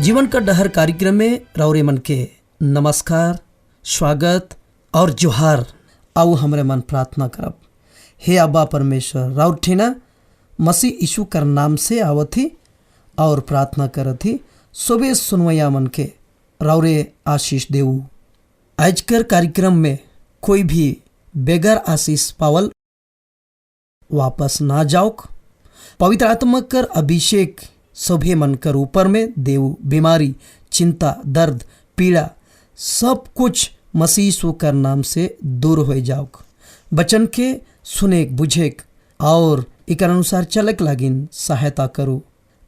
जीवन का डहर कार्यक्रम में राउरे मन के नमस्कार, स्वागत और जोहार। आओ हमरे मन प्रार्थना करब। हे अब्बा परमेश्वर, राउर ठीना मसीह यीशु कर नाम से आवत ही और प्रार्थना करत ही सुबह सुनवैया मन के राउरे आशीष देऊ। आज कर कार्यक्रम में कोई भी बेगर आशीष पावल वापस ना जाओक। पवित्र आत्मा कर अभिषेक सभे मन कर ऊपर में देऊ। बीमारी, चिंता, दर्द, पीड़ा सब कुछ मसीह यीशु कर नाम से दूर हो जाओक। बचन के सुनेक बुझेक और एक अनुसार चलक लागिन सहायता करो।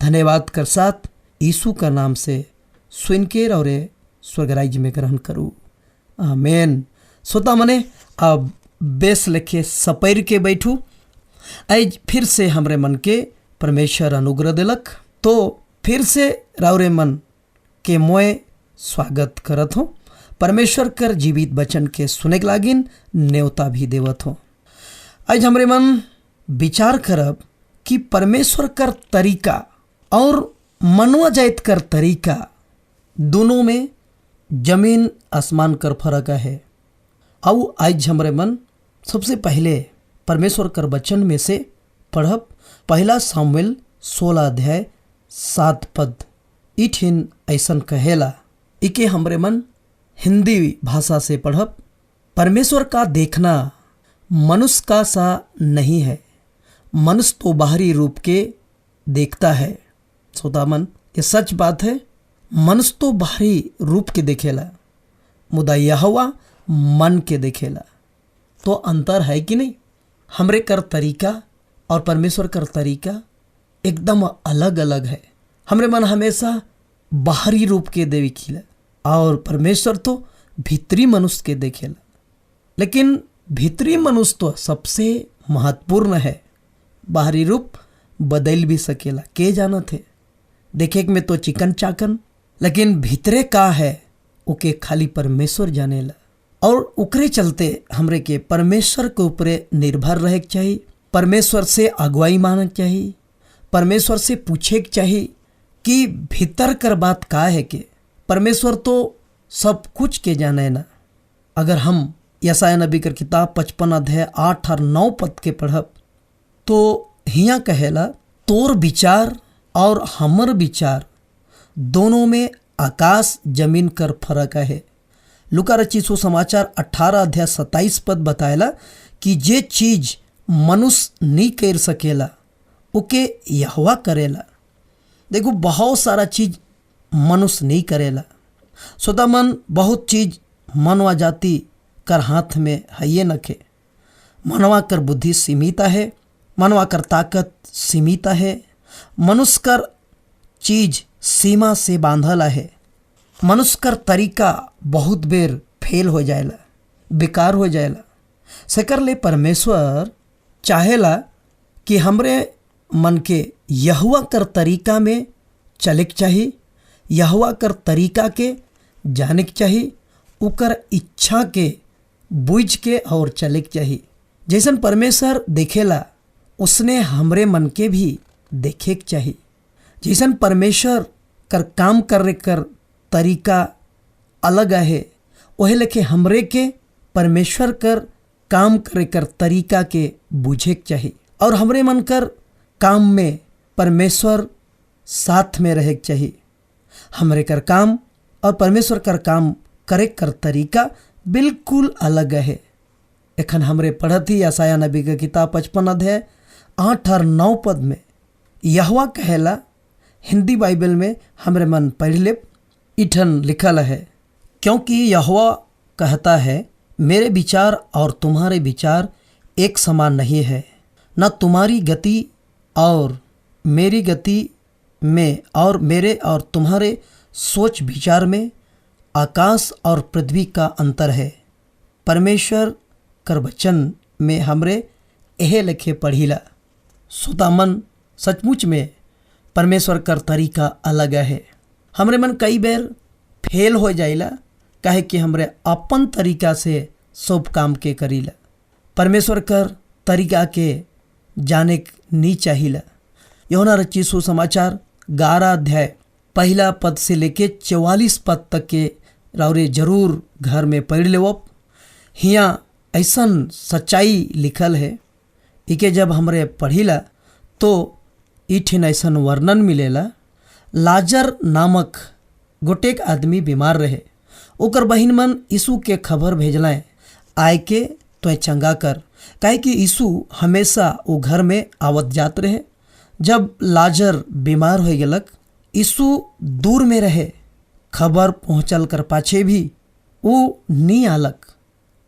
धन्यवाद कर साथ यीशु का नाम से सुन के और स्वर्ग राज्य में ग्रहण करूँ। आमेन। सोता मने अब बेस लेके सपैर के बैठू। आज फिर से हमरे मन के परमेश्वर अनुग्रह दिलक, तो फिर से राउरे मन के मोए स्वागत करत हो। परमेश्वर कर जीवित वचन के सुने के लागिन न्योता भी देवत हो। आज हमरे मन विचार करब कि परमेश्वर कर तरीका और मनवा जाइत कर तरीका दोनों में जमीन आसमान कर फर्क है। आओ आज हमरे मन सबसे पहले परमेश्वर कर वचन में से पढ़ब। पहला सामुएल 16 अध्याय 7 पद। इठिन ऐसन कहेला, इके हमरे मन हिंदी भाषा से पढ़ब। परमेश्वर का देखना मनुष्य का सा नहीं है, मनुष्य तो बाहरी रूप के देखता है। श्रोता मन, ये सच बात है। मनुष्य तो बाहरी रूप के देखेला, मुदा यहोवा मन के देखेला। तो अंतर है कि नहीं? हमरे कर तरीका और परमेश्वर कर तरीका एकदम अलग अलग है। हमरे मन हमेशा बाहरी रूप के देखेला और परमेश्वर तो भीतरी मनुष्य के देखेला। लेकिन भीतरी मनुष्य तो सबसे महत्वपूर्ण है। बाहरी रूप बदल भी सकेला, के जानत है। देखे में तो चिकन चाकन, लेकिन भीतरे का है ओके खाली परमेश्वर जानेला। और उकरे चलते हमरे के परमेश्वर के ऊपर निर्भर रहे के चाहिए। परमेश्वर से अगुवाई मांगे चाहिए। परमेश्वर से पूछे के चाहिए कि भीतर कर बात का है के। परमेश्वर तो सब कुछ के जाने ना। अगर हम यशायाह नबी कर किताब 55 अध्याय 8 और 9 पद के पढ़ब तो हियाँ कहेला, तोर विचार और हमर विचार दोनों में आकाश जमीन कर फर्क है। लुका रचित सुसमाचार 18 अध्याय 27 पद बताएला कि जे चीज मनुष्य नहीं कर सकेला उके यहोवा करेला। देखो, बहुत सारा चीज मनुष्य नहीं करेला। सोता मन बहुत चीज मनवा जाति कर हाथ में है ये नखे। मनवा कर बुद्धि सीमित है, मनवा कर ताकत सीमित है। मनुष्य कर चीज सीमा से बांधल है। मनुष्य कर तरीका बहुत बेर फेल हो जाएला, बेकार हो जाएला। सेकर ले परमेश्वर चाहेला कि हमरे मन के यहोवा कर तरीका में चले के चाहिए, यहोवा कर तरीका के जाने के चाहिए, उकर इच्छा के बुझ के और चले के चाहिए। जैसन परमेश्वर देखेला उसने हमरे मन के भी देखे के चाहिए। जैसन परमेश्वर कर काम करने कर तरीका अलग है, वही लेके हमरे के परमेश्वर कर काम करे कर तरीका के बुझे के चाहिए। और हमरे मन कर काम में परमेश्वर साथ में रहे के चाहिए। हमरे कर काम और परमेश्वर कर काम करे कर तरीका बिल्कुल अलग है। एखन हमरे पढ़त ही यशायाह नबी का किताब 55 अध्याय 8 और 9 पद में यहोवा कहेला। हिंदी बाइबल में हमरे मन पढ़ ले, इठन लिखल है, क्योंकि यहोवा कहता है, मेरे विचार और तुम्हारे विचार एक समान नहीं है, न तुम्हारी गति और मेरी गति में और मेरे और तुम्हारे सोच विचार में आकाश और पृथ्वी का अंतर है। परमेश्वर कर वचन में हमरे यह लिखे पढ़ीला। सुता मन सचमुच में परमेश्वर कर तरीका अलग है। हमरे मन कई बेर फेल हो जाइला, काहे कि हमरे अपन तरीका से सब काम के करीला। परमेश्वर कर तरीका के जाने नहीं चाहिला। यूहन्ना रचित सुसमाचार 11 अध्याय पहला पद से लेके 44 पद तक के राउरे जरूर घर में पढ़ लेवब। हियाँ ऐसन सच्चाई लिखल है, इके जब हमरे पढ़िला तो इठिन ऐसन वर्णन मिलेला। लाजर नामक गोटेक आदमी बीमार रहे, ओकर बहिन मन यीशु के खबर भेजलाए आय के तो चंगा कर, काहे कि यीशु हमेशा वो घर में आवत जात रहे। जब लाजर बीमार हो गलक, यीशु दूर में रहे, खबर पहुँचल कर पाछे भी वो नी आलक।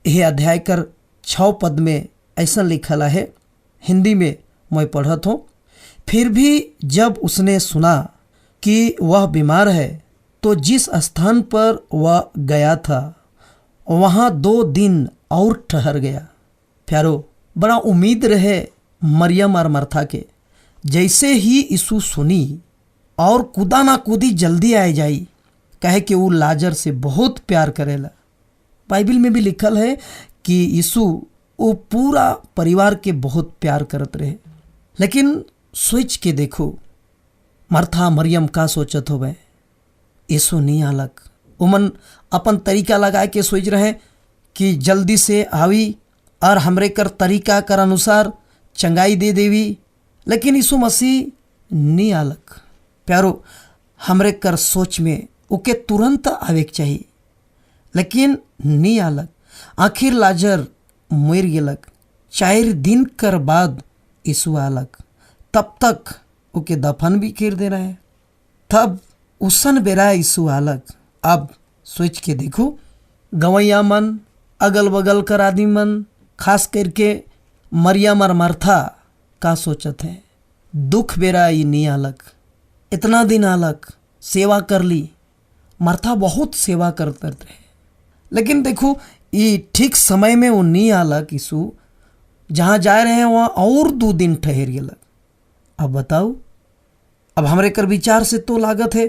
यह अध्याय कर 6 पद में ऐसा लिखल है, हिंदी में मैं पढ़त हूँ। फिर भी जब उसने सुना कि वह बीमार है तो जिस स्थान पर वह गया था वहाँ 2 दिन और ठहर गया। प्यारो, बड़ा उम्मीद रहे मरियम और मरथा के। जैसे ही यीशु सुनी और कूदा ना कूदी जल्दी आ जाई, कहे कि वो लाजर से बहुत प्यार करेला। बाइबल में भी लिखल है कि यीशु वो पूरा परिवार के बहुत प्यार करत रहे। लेकिन सोच के देखो, मरथा मरियम का सोचत होवे, यीशु नहीं आलक। उमन अपन तरीका लगा के सोच रहे कि जल्दी से आवी और हमरे कर तरीका कर अनुसार चंगाई दे देवी, लेकिन यीशु मसीह नहीं आलक। प्यारो, हमरे कर सोच में ओके तुरंत आवे के चाहिए, लेकिन नहीं आलक। आखिर लाजर मर गेलक, 4 दिन कर बाद यीशु आलक। तब तक ओके दफन भी कर दे रहे हैं। तब उसन बेरा यीशु आलक। अब सोच के देखो, गवैया मन, अगल बगल कर आदमी मन, खास करके मरियम और मरथा का सोचत है। दुख बेरा ये नहीं आलक, इतना दिन आलक, सेवा कर ली। मरथा बहुत सेवा करते रहे, लेकिन देखो ये ठीक समय में वो नहीं आलक। यीशु जहाँ जा रहे हैं वहाँ और 2 दिन ठहर गलक। अब बताओ, अब हमरे कर विचार से तो लागत है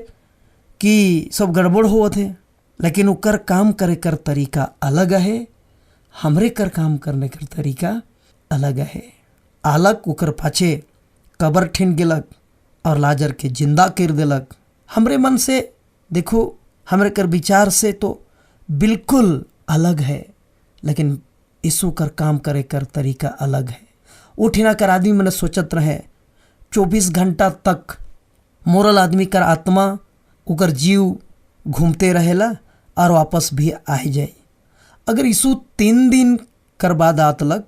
कि सब गड़बड़ होवत है, लेकिन उकर काम करे कर तरीका अलग है, हमरे कर काम करने कर तरीका अलग है। आलक उकर पाछे कबर ठिन गेलक और लाजर के जिंदा कर देलक। हमरे मन से देखो, हमरे कर विचार से तो बिल्कुल अलग है, लेकिन यीशु कर काम करे कर तरीका अलग है। उठिना कर आदमी मैंने सोचत रहे 24 घंटा तक मोरल आदमी कर आत्मा उकर जीव घूमते रहेला और वापस भी आ जाए। अगर यीशु 3 दिन कर बाद आतलक,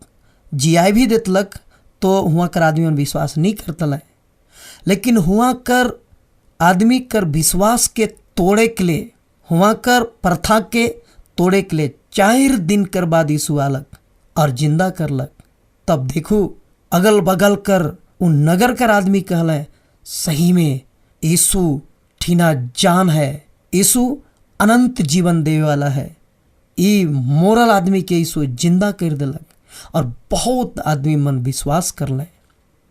जियाए भी देतलक, तो हुआ कर आदमी में विश्वास नहीं करतल है। लेकिन हुआ कर आदमी कर विश्वास के तोड़े के लिए, हुआ कर प्रथा के तोड़े के लिए 4 दिन कर बाद यीशु आलक और जिंदा करलक। तब देखो, अगल बगल कर उन नगर कर आदमी कहले, सही में यीशु ठीना जान है, यीशु अनंत जीवन देवे वाला है। ये मोरल आदमी के यीशु जिंदा कर दिलक और बहुत आदमी मन विश्वास कर ले।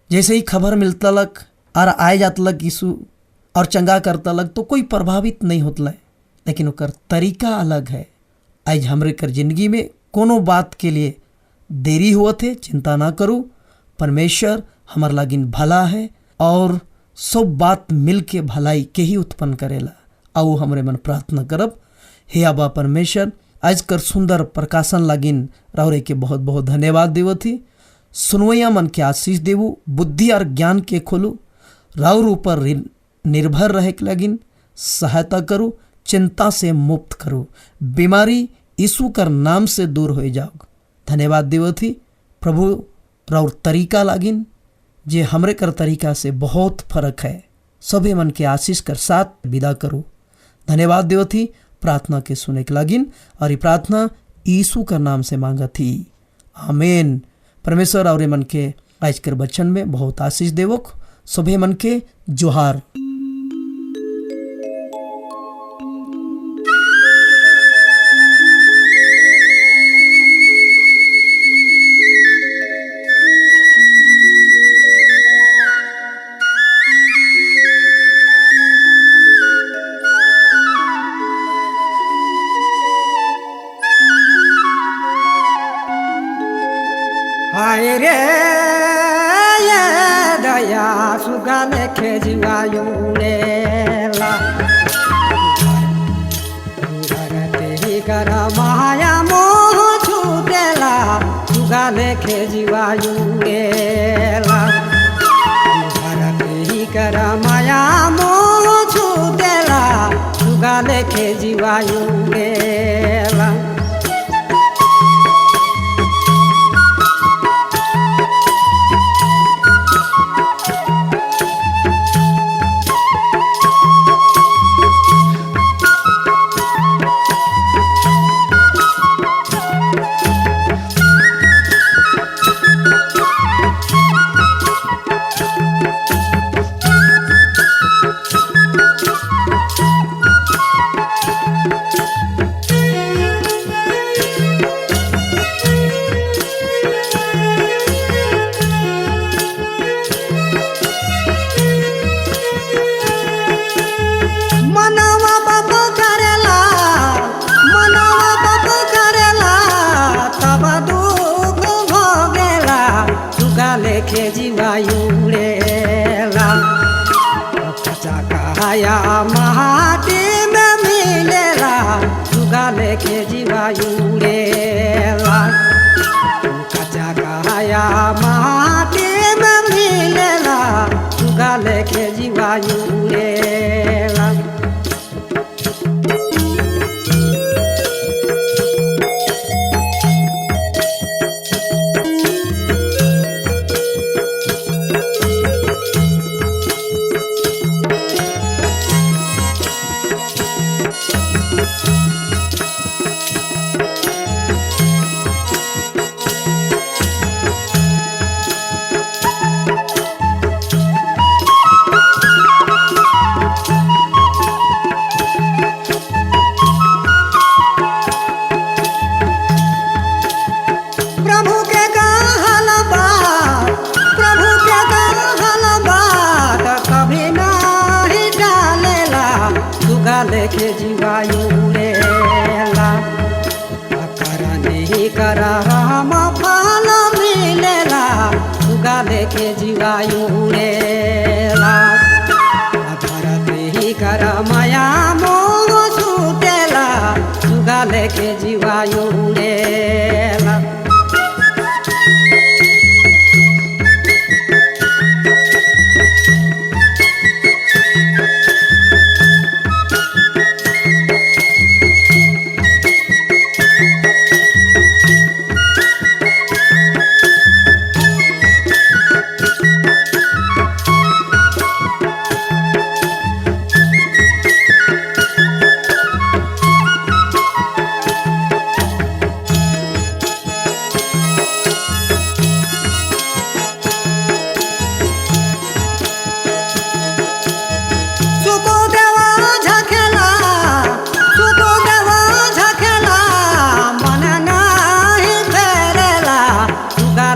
जैसे ही खबर मिलता लक और आए जातलक यीशु और चंगा करता लग, तो कोई प्रभावित नहीं होता, लेकिन ओकर तरीका अलग है। आज हमरे कर जिंदगी में कोनो बात के लिए देरी हुआ थे, चिंता ना करूँ, परमेश्वर हमार लागिन भला है और सब बात मिल के भलाई के ही उत्पन्न करेला। आओ हमरे मन प्रार्थना करब। हे आबा परमेश्वर, आज कर सुंदर प्रकाशन लागिन राउरे के बहुत बहुत धन्यवाद देव थी। सुनवैया मन के आशीष देवू, बुद्धि और ज्ञान के खोलू, राउर ऊपर निर्भर रहे के लागिन सहायता करूँ, चिंता से मुक्त करूँ, बीमारी यीशु कर नाम से दूर हो जाओ। धन्यवाद देव थी प्रभु, राउर तरीका लागिन जे हमरे कर तरीका से बहुत फर्क है। सभी मन के आशीष कर साथ विदा करूँ। धन्यवाद देव थी प्रार्थना के सुने के लागिन, और ये प्रार्थना यीशु का नाम से मांगा थी, आमीन। परमेश्वर और मन के आज कर बच्चन में बहुत आशीष देवक। सभी मन के जोहार। हाय रे ये दया सुगाने खेजुआयु रे ला जीवायुड़ेला भरती कर माया मोह छूटेला सुगा लेके जीवायुड़ेला लेके जीवायुड़ेला कच्चा काया माटी में मिलेला सुगा लेके जीवायुड़ेला कच्चा काया माटी में मिलेला सुगा लेके जीवायुड़ेला लेके जीवायुड़ेला करनी कर हम फल मिलेला सुगा लेके जीवायुड़ेला भरती कर माया मोह छूटेला सुगा लेके जीवायुड़ेला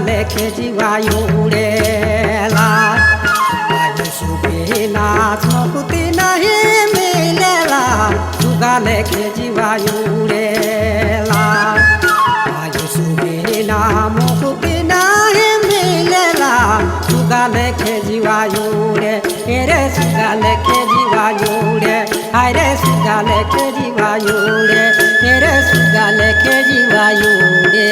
लेके जीवायुड़ेला सुबिना मुक्ति नहीं मिलेला सुगा लेके जीवायुड़ेला सुबिना मुक्ति नहीं मिलेला सुगा लेके जीवायुड़े रे सुगा लेके जीवायुड़े अरे सुगा लेके जीवायुड़े रे सुगा लेके जीवायुड़े।